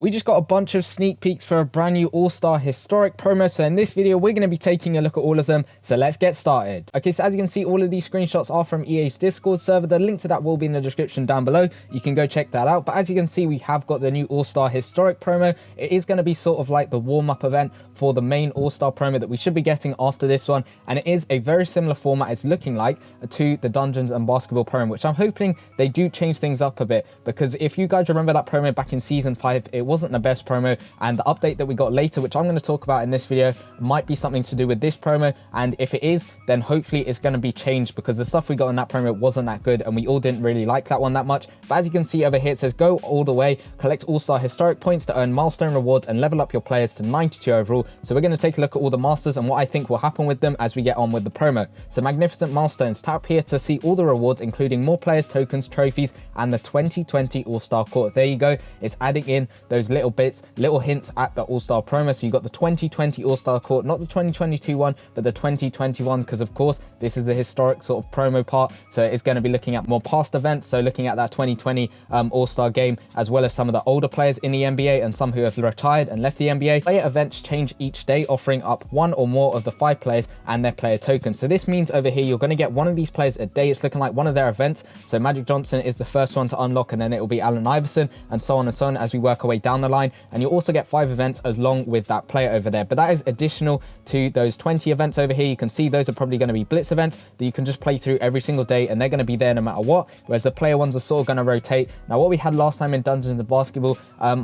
We just got a bunch of sneak peeks for a brand new All-Star Historic promo. So in this video, we're going to be taking a look at all of them. So let's get started. Okay, so as you can see, all of these screenshots are from EA's Discord server. The link to that will be in the description down below. You can go check that out. But as you can see, we have got the new All-Star Historic promo. It is going to be sort of like the warm-up event for the main All-Star promo that we should be getting after this one. And it is a very similar format, it's looking like, to the Dungeons and Basketball promo, which I'm hoping they do change things up a bit. Because if you guys remember that promo back in Season 5, it wasn't the best promo, and the update that we got later, which I'm going to talk about in this video, might be something to do with this promo. And if it is, then hopefully it's going to be changed, because the stuff we got in that promo wasn't that good and we all didn't really like that one that much. But as you can see over here, it says go all the way, collect All-Star Historic points to earn milestone rewards and level up your players to 92 overall. So we're going to take a look at all the masters and what I think will happen with them as we get on with the promo. So magnificent milestones, tap here to see all the rewards, including more players, tokens, trophies, and the 2020 All-Star Court. There you go, it's adding in those little bits, little hints at the All-Star promo. So you got the 2020 All-Star Court, not the 2022 one, but the 2021, because of course this is the historic sort of promo part. So it's going to be looking at more past events, so looking at that 2020 All-Star game, as well as some of the older players in the NBA and some who have retired and left the NBA. Player events change each day, offering up one or more of the 5 players and their player tokens. So this means over here you're going to get one of these players a day. It's looking like one of their events. So Magic Johnson is the first one to unlock, and then it will be Allen Iverson, and so on as we work our way down the line. And you'll also get 5 events along with that player over there, but that is additional to those 20 events over here. You can see those are probably going to be blitz events that you can just play through every single day, and they're going to be there no matter what, whereas the player ones are sort of going to rotate. Now what we had last time in Dungeons and Basketball,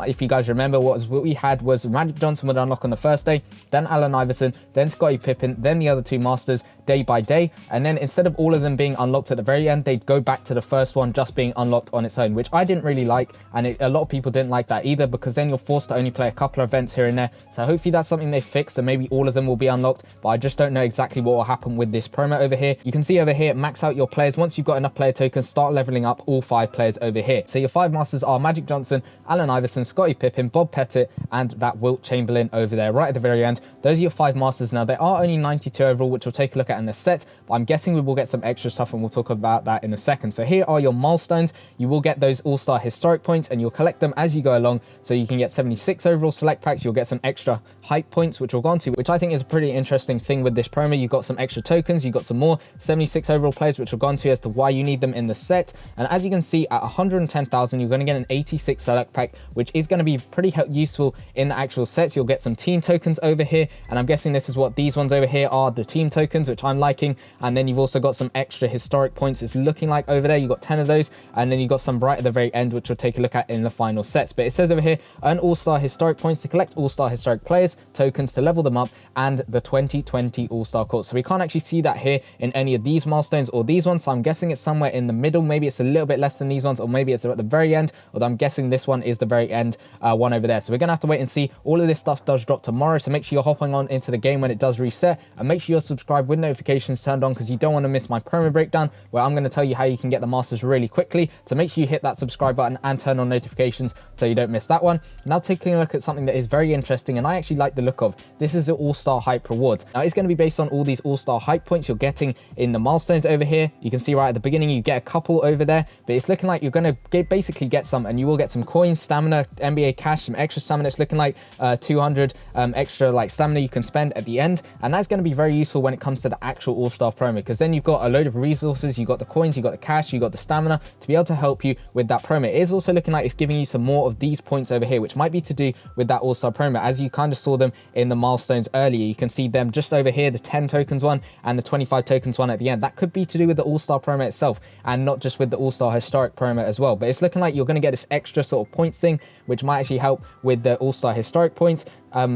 if you guys remember, what we had was Magic Johnson would unlock on the first day, then Allen Iverson, then Scottie Pippen, then the other 2 masters day by day, and then instead of all of them being unlocked at the very end, they'd go back to the first one just being unlocked on its own, which I didn't really like, and a lot of people didn't like that either, because then you're forced to only play a couple of events here and there. So hopefully that's something they fixed, and maybe all of them will be unlocked, but I just don't know exactly what will happen with this promo over here. You can see over here, max out your players. Once you've got enough player tokens, start leveling up all 5 players over here. So your 5 masters are Magic Johnson, Allen Iverson, Scottie Pippen, Bob Pettit, and that Wilt Chamberlain over there right at the very end. Those are your 5 masters. Now they are only 92 overall, which we'll take a look at in the set, but I'm guessing we will get some extra stuff, and we'll talk about that in a second. So here are your milestones. You will get those All-Star Historic points, and you'll collect them as you go along. So you can get 76 overall select packs. You'll get some extra hype points, which we'll go on to, which I think is a pretty interesting thing with this promo. You've got some extra tokens, you've got some more 76 overall players, which we'll go on to as to why you need them in the set. And as you can see, at 110,000, you're going to get an 86 select pack, which is going to be pretty useful in the actual sets. You'll get some team tokens over here, and I'm guessing this is what these ones over here are, the team tokens, which I'm liking. And then you've also got some extra historic points, it's looking like over there. You've got 10 of those, and then you've got some right at the very end, which we'll take a look at in the final sets. But it says over here, earn All-Star Historic points to collect All-Star Historic players, tokens to level them up, and the 2020 All-Star Court. So we can't actually see that here in any of these milestones or these ones, so I'm guessing it's somewhere in the middle. Maybe it's a little bit less than these ones, or maybe it's at the very end, although I'm guessing this one is the very end one over there. So we're gonna have to wait and see. All of this stuff does drop tomorrow, so make sure you're hopping on into the game when it does reset, and make sure you're subscribed with notifications turned on, because you don't want to miss my promo breakdown, where I'm going to tell you how you can get the masters really quickly. So make sure you hit that subscribe button and turn on notifications so you don't miss that one. Now taking a look at something that is very interesting, and I actually like the look of. This is the All-Star Hype rewards. Now it's going to be based on all these All-Star Hype points you're getting in the milestones over here. You can see right at the beginning you get a couple over there, but it's looking like you're going to basically get some, and you will get some coins, stamina, NBA cash, some extra stamina. It's looking like 200 extra like stamina you can spend at the end, and that's going to be very useful when it comes to the actual All-Star promo, because then you've got a load of resources, you've got the coins, you've got the cash, you've got the stamina to be able to help you with that promo. It is also looking like it's giving you some more of these points over here, which might be to do with that All-Star promo, as you kind of saw them in the milestones earlier. You can see them just over here, the 10 tokens one and the 25 tokens one at the end. That could be to do with the All-Star promo itself, and not just with the All-Star Historic promo as well. But it's looking like you're going to get this extra sort of points thing, which might actually help with the All-Star Historic points.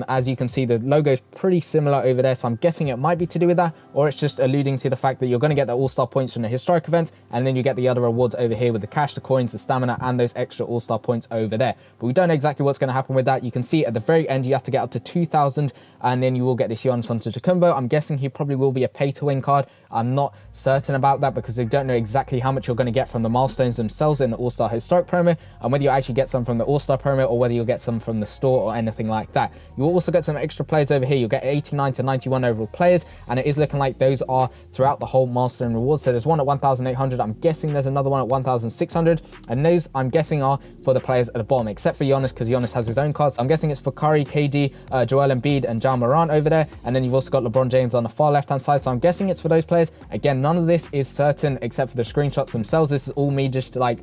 As you can see, the logo is pretty similar over there, so I'm guessing it might be to do with that, or it's just alluding to the fact that you're going to get the All-Star points from the historic events, and then you get the other rewards over here with the cash, the coins, the stamina, and those extra All-Star points over there. But we don't know exactly what's going to happen with that. You can see at the very end you have to get up to 2,000, and then you will get this Giannis Antetokounmpo. I'm guessing he probably will be a pay-to-win card. I'm not certain about that, because they don't know exactly how much you're going to get from the milestones themselves in the All-Star Historic promo, and whether you actually get some from the All-Star promo or whether you'll get some from the store or anything like that. You will also get some extra players over here. You'll get 89 to 91 overall players, and it is looking like those are throughout the whole milestone rewards. So there's one at 1,800. I'm guessing there's another one at 1,600, and those I'm guessing are for the players at the bottom, except for Giannis, because Giannis has his own cards. I'm guessing it's for Curry, KD, Joel Embiid, and Ja Morant over there, and then you've also got LeBron James on the far left-hand side. So I'm guessing it's for those players. Again, none of this is certain except for the screenshots themselves. This is all me just like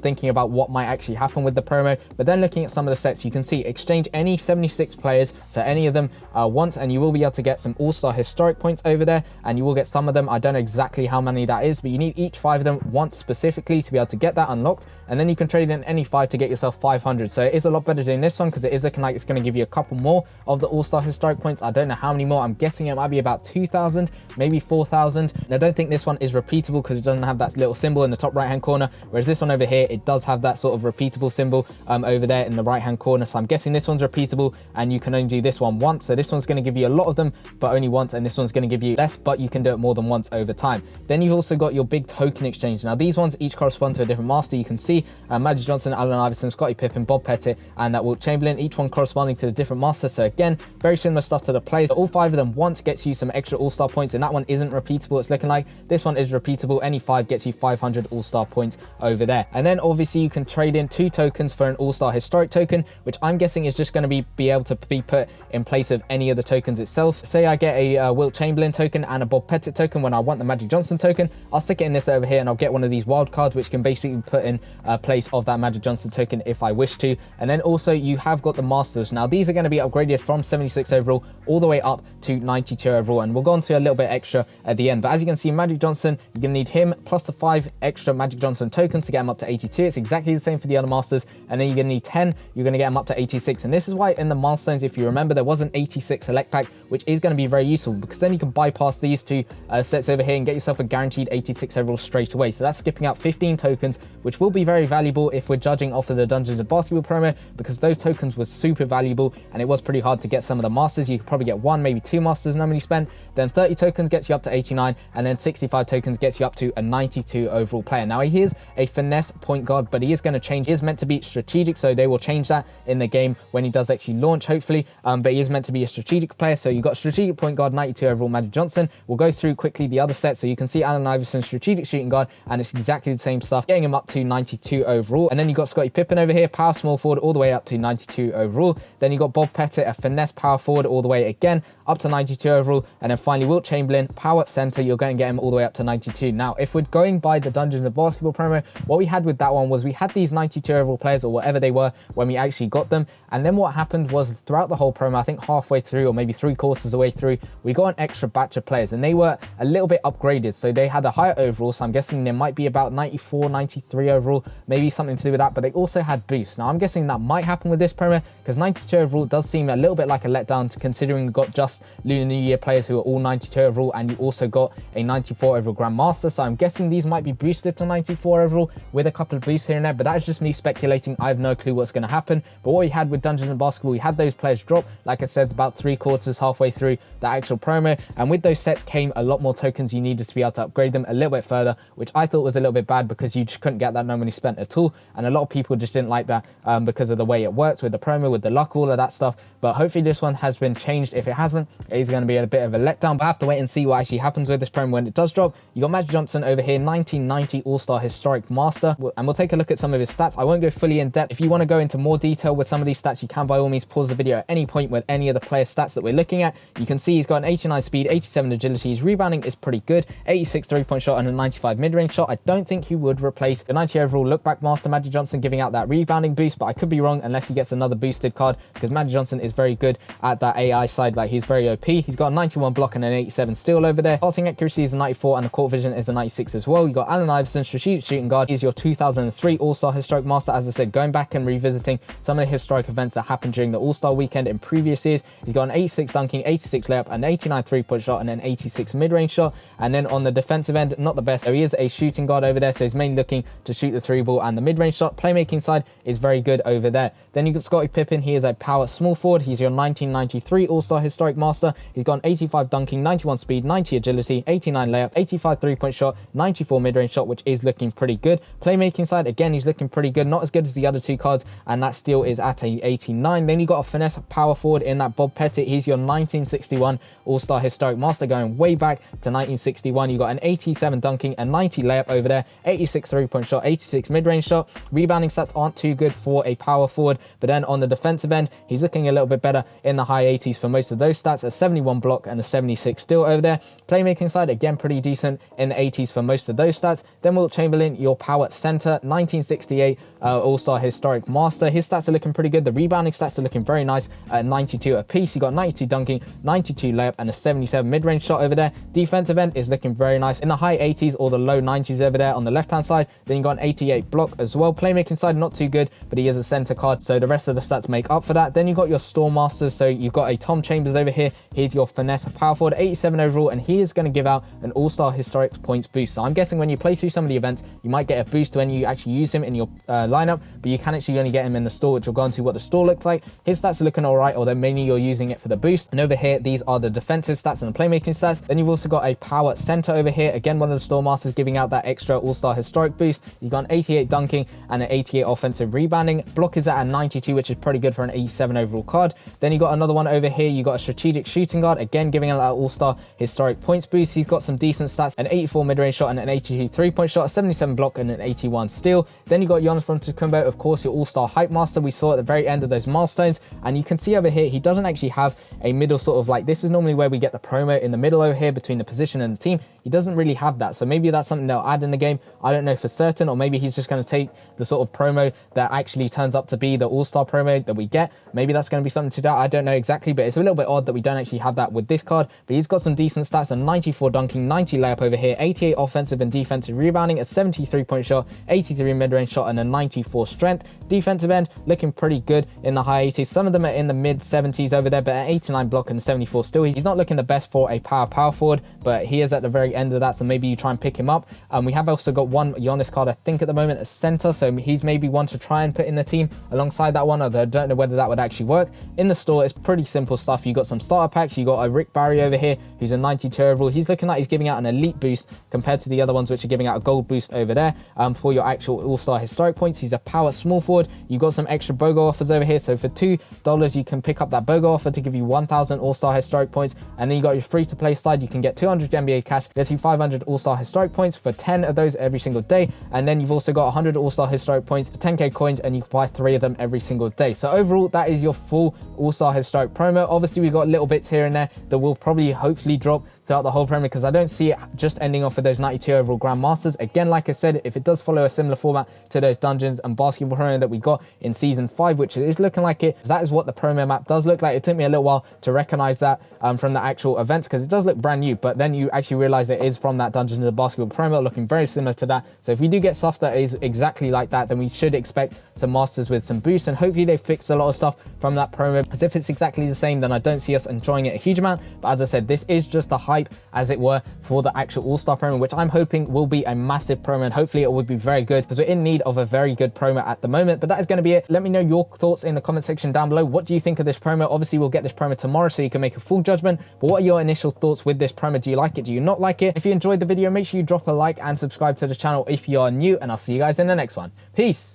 thinking about what might actually happen with the promo. But then looking at some of the sets, you can see exchange any 76 players, so any of them once, and you will be able to get some all-star historic points over there, and you will get some of them. I don't know exactly how many that is, but you need each 5 of them once specifically to be able to get that unlocked, and then you can trade in any 5 to get yourself 500. So it is a lot better doing this one because it is looking like it's going to give you a couple more of the all-star historic points. I don't know how many more. I'm guessing it might be about 2,000, maybe 4,000. And I don't think this one is repeatable because it doesn't have that little symbol in the top right hand corner, whereas this one over here, it does have that sort of repeatable symbol over there in the right hand corner. So I'm guessing this one's repeatable and you can only do this one once. So this one's going to give you a lot of them but only once, and this one's going to give you less but you can do it more than once over time. Then you've also got your big token exchange. Now these ones each correspond to a different master. You can see Magic Johnson, Allen Iverson, Scottie Pippen, Bob Pettit, and that Wilt Chamberlain, each one corresponding to a different master. So again, very similar stuff to the players. All 5 of them once gets you some extra all-star points, and that one isn't repeatable. It's looking like this one is repeatable. Any 5 gets you 500 all-star points over there. And then obviously you can trade in 2 tokens for an all-star historic token, which I'm guessing is just going to be able to be put in place of any of the tokens itself. Say I get a Wilt Chamberlain token and a Bob Pettit token. When I want the Magic Johnson token, I'll stick it in this over here, and I'll get one of these wild cards which can basically put in place of that Magic Johnson token if I wish to. And then also you have got the masters. Now these are going to be upgraded from 76 overall all the way up to 92 overall, and we'll go on to a little bit extra at the end. But as you can see, Magic Johnson, you're going to need him plus the 5 extra Magic Johnson tokens to get him up to 82. It's exactly the same for the other masters. And then you're going to need 10, you're going to get him up to 86. And this is why in the milestones, if you remember, there was an 86 select pack, which is going to be very useful because then you can bypass these 2 sets over here and get yourself a guaranteed 86 overall straight away. So that's skipping out 15 tokens, which will be very valuable if we're judging off of the Dungeons of Basketball promo, because those tokens were super valuable and it was pretty hard to get some of the masters. You could probably get 1, maybe 2 masters normally spent. Then 30 tokens gets you up to 89, and then 65 tokens gets you up to a 92 overall player. Now he is a finesse point guard, but he is going to change. He is meant to be strategic, so they will change that in the game when he does actually launch, hopefully. But he is meant to be a strategic player. So you've got strategic point guard, 92 overall Magic Johnson. We'll go through quickly the other sets. So you can see Allen Iverson, strategic shooting guard, and it's exactly the same stuff, getting him up to 92 overall. And then you got Scottie Pippen over here, power small forward, all the way up to 92 overall. Then you got Bob Pettit, a finesse power forward, all the way again up to 92 overall. And then finally Wilt Chamberlain, power center, you're going to get him all the way up to 92. Now if we're going by the Dungeons of Basketball promo, what we had with that one was we had these 92 overall players, or whatever they were, when we actually got them. And then what happened was throughout the whole promo, I think halfway through or maybe 3/4 of the way through, we got an extra batch of players, and they were a little bit upgraded. So they had a higher overall, so I'm guessing there might be about 94, 93 overall, maybe something to do with that. But they also had boosts. Now I'm guessing that might happen with this promo because 92 overall does seem a little bit like a letdown, considering we got just Lunar New Year players who are all 92 overall, and you also got a 94 overall Grandmaster. So I'm guessing these might be boosted to 94 overall with a couple of boosts here and there, but that is just me speculating. I have no clue what's going to happen. But what we had with Dungeons and Basketball, we had those players drop, like I said, about 3/4 halfway through the actual promo, and with those sets came a lot more tokens. You needed to be able to upgrade them a little bit further, which I thought was a little bit bad because you just couldn't get that no money spent at all, and a lot of people just didn't like that because of the way it worked with the promo, with the luck, all of that stuff. But hopefully this one has been changed. If it hasn't, it is going to be a bit of a letdown, but I have to wait and see what actually happens with this promo when it does drop. You got Magic Johnson over here, 1990 All-Star Historic Master, and we'll take a look at some of his stats. I won't go fully in depth. If you want to go into more detail with some of these stats, you can by all means pause the video at any point with any of the player stats that we're looking at. You can see he's got an 89 speed, 87 agility, his rebounding is pretty good, 86 3-point shot and a 95 mid-range shot. I don't think he would replace the 90 overall look-back Master Magic Johnson, giving out that rebounding boost, but I could be wrong unless he gets another boosted card, because Magic Johnson is very good at that AI side. Like, he's very OP. He's got a 91 block and an 87 steal over there. Passing accuracy is a 94 and the court vision is a 96 as well. You got Allen Iverson, strategic shooting guard. He's your 2003 All-Star Historic Master. As I said, going back and revisiting some of the historic events that happened during the All-Star weekend in previous years. He's got an 86 dunking, 86 layup, an 89 3-point shot and an 86 mid-range shot. And then on the defensive end, not the best. So he is a shooting guard over there, so he's mainly looking to shoot the 3-ball and the mid-range shot. Playmaking side is very good over there. Then you got Scottie Pippen. He is a power small forward. He's your 1993 All-Star Historic Master. He's got an 85 dunking, 91 speed, 90 agility, 89 layup, 85 3-point shot, 94 mid-range shot, which is looking pretty good. Playmaking side, again, he's looking pretty good. Not as good as the other two cards, and that still is at a 89. Then you got a finesse power forward in that Bob Pettit. He's your 1961 All-Star Historic Master, going way back to 1961. You got an 87 dunking, a 90 layup over there, 86 3-point shot, 86 mid-range shot. Rebounding stats aren't too good for a power forward, but then on the defensive end, he's looking a little bit better in the high 80s for most of those stats, a 71 block and a 76 steal over there. Playmaking side, again, pretty decent in the 80s for most of those stats. Then Wilt Chamberlain, your power center, 1968 All-Star Historic Master. His stats are looking pretty good. The rebounding stats are looking very nice at 92 apiece. You got 92 dunking, 92 layup, and a 77 mid-range shot over there. Defensive end is looking very nice in the high 80s or the low 90s over there on the left-hand side. Then you got an 88 block as well. Playmaking side, not too good, but he is a center card, so the rest of the stats make up for that. Then you got your Storm Masters. So you've got a Tom Chambers over here. He's your finesse power forward, 87 overall, and he is going to give out an All-Star Historic points boost. So I'm guessing when you play through some of the events, you might get a boost when you actually use him in your lineup, but you can actually only get him in the store, which will go into what the store looks like. His stats are looking all right, although mainly you're using it for the boost. And over here, these are the defensive stats and the playmaking stats. Then you've also got a power center over here. Again, one of the Storm Masters giving out that extra All-Star Historic boost. You've got an 88 dunking and an 88 offensive rebounding. Block is at a 92, which is pretty good for an 87 overall card. Then you got another one over here. You got a strategic shooting guard, again giving out that All-Star Historic points boost. He's got some decent stats, an 84 mid-range shot and an 82 3-point shot, a 77 block and an 81 steal. Then you got Giannis Antetokounmpo, of course, your All-Star Hype Master. We saw at the very end of those milestones, and you can see over here he doesn't actually have a middle sort of like, this is normally where we get the promo in the middle over here between the position and the team. He doesn't really have that, so maybe that's something they'll add in the game. I don't know for certain, or maybe he's just going to take the sort of promo that actually turns up to be the All-Star promo that we get. Maybe that's going to be something to that. I don't know exactly, but it's a little bit odd that we don't actually have that with this card. But he's got some decent stats, a 94 dunking, 90 layup over here, 88 offensive and defensive rebounding, a 73-point shot, 83 mid-range shot, and a 94 strength. Defensive end looking pretty good in the high 80s. Some of them are in the mid 70s over there, but an 89 block and 74 still. He's not looking the best for a power forward, but he is at the very end of that, so maybe you try and pick him up. We have also got one Giannis card, I think at the moment, a center, so he's maybe one to try and put in the team alongside that one, although I don't know whether that would actually work. In the store, it's pretty simple stuff. You got some starter packs. You got a Rick Barry over here, who's a 92 overall. He's looking like he's giving out an elite boost compared to the other ones, which are giving out a gold boost over there for your actual All-Star Historic points. He's a power small forward. You've got some extra BOGO offers over here, so for $2 you can pick up that BOGO offer to give you 1,000 All-Star Historic points, and then you got your free-to-play side. You can get 200 NBA cash, gets you 500 All-Star Historic points for 10 of those every single day, and then you've also got 100 All-Star Historic points for 10k coins, and you can buy 3 of them every single day. So overall, that is your full All-Star Historic promo. Obviously, we've got little bits here and there that will probably hopefully drop throughout the whole promo, because I don't see it just ending off with those 92 overall Grandmasters. Again, like I said, if it does follow a similar format to those Dungeons and Basketball promo that we got in Season 5, which it is looking like it, that is what the promo map does look like. It took me a little while to recognize that from the actual events, because it does look brand new, but then you actually realize it is from that Dungeons and Basketball promo, looking very similar to that. So if we do get stuff that is exactly like that, then we should expect some Masters with some boosts, and hopefully they fix a lot of stuff from that promo, as if it's exactly the same, then I don't see us enjoying it a huge amount. But as I said, this is just a hype, as it were, for the actual All-Star promo, which I'm hoping will be a massive promo, and hopefully it would be very good, because we're in need of a very good promo at the moment. But that is going to be it. Let me know your thoughts in the comment section down below. What do you think of this promo? Obviously, we'll get this promo tomorrow, so you can make a full judgment. But what are your initial thoughts with this promo? Do you like it? Do you not like it? If you enjoyed the video, make sure you drop a like and subscribe to the channel if you are new, and I'll see you guys in the next one. Peace.